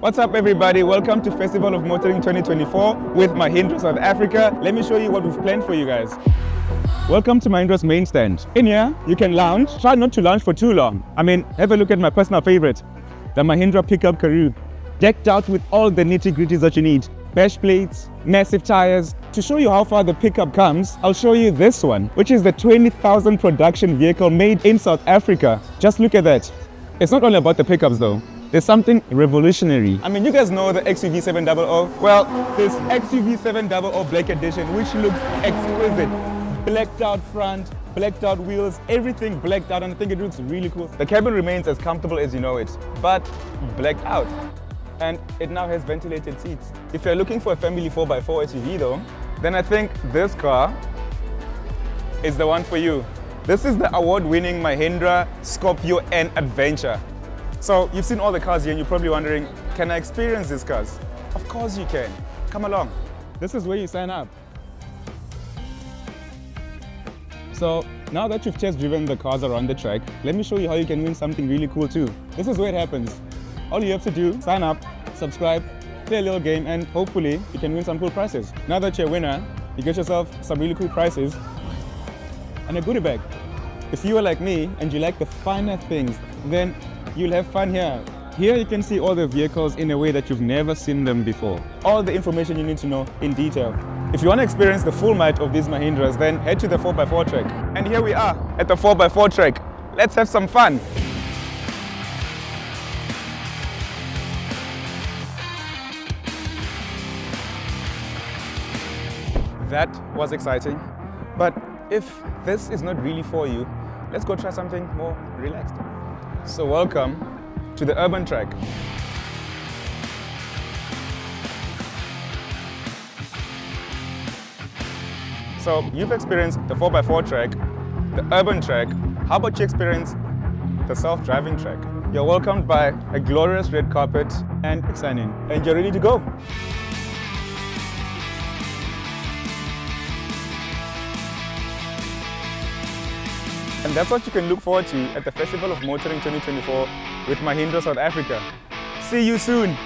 What's up everybody, welcome to Festival of Motoring 2024 with Mahindra South Africa. Let me show you what we've planned for you guys. Welcome to Mahindra's main stand. In here, you can lounge. Try not to lounge for too long. Have a look at my personal favorite, the Mahindra Pickup Karoo. Decked out with all the nitty-gritties that you need. Bash plates, massive tires. To show you how far the pickup comes, I'll show you this one, which is the 20,000 production vehicle made in South Africa. Just look at that. It's not only about the pickups though. There's something revolutionary. You guys know the XUV700. Well, this XUV700 Black Edition, which looks exquisite. Blacked out front, blacked out wheels, everything blacked out, and I think it looks really cool. The cabin remains as comfortable as you know it, but blacked out. And it now has ventilated seats. If you're looking for a family 4x4 SUV though, then I think this car is the one for you. This is the award-winning Mahindra Scorpio-N Adventure. So you've seen all the cars here and you're probably wondering, can I experience these cars? Of course you can. Come along. This is where you sign up. So now that you've test driven the cars around the track, let me show you how you can win something really cool too. This is where it happens. All you have to do, sign up, subscribe, play a little game, and hopefully you can win some cool prizes. Now that you're a winner, you get yourself some really cool prizes and a goodie bag. If you are like me and you like the finer things, then you'll have fun here. Here you can see all the vehicles in a way that you've never seen them before. All the information you need to know in detail. If you want to experience the full might of these Mahindras, then head to the 4x4 track. And here we are at the 4x4 track. Let's have some fun. That was exciting. But if this is not really for you, let's go try something more relaxed. So welcome to the urban track. So you've experienced the 4x4 track, the urban track. How about you experience the self-driving track? You're welcomed by a glorious red carpet and exciting, and you're ready to go. And that's what you can look forward to at the Festival of Motoring 2024 with Mahindra South Africa. See you soon!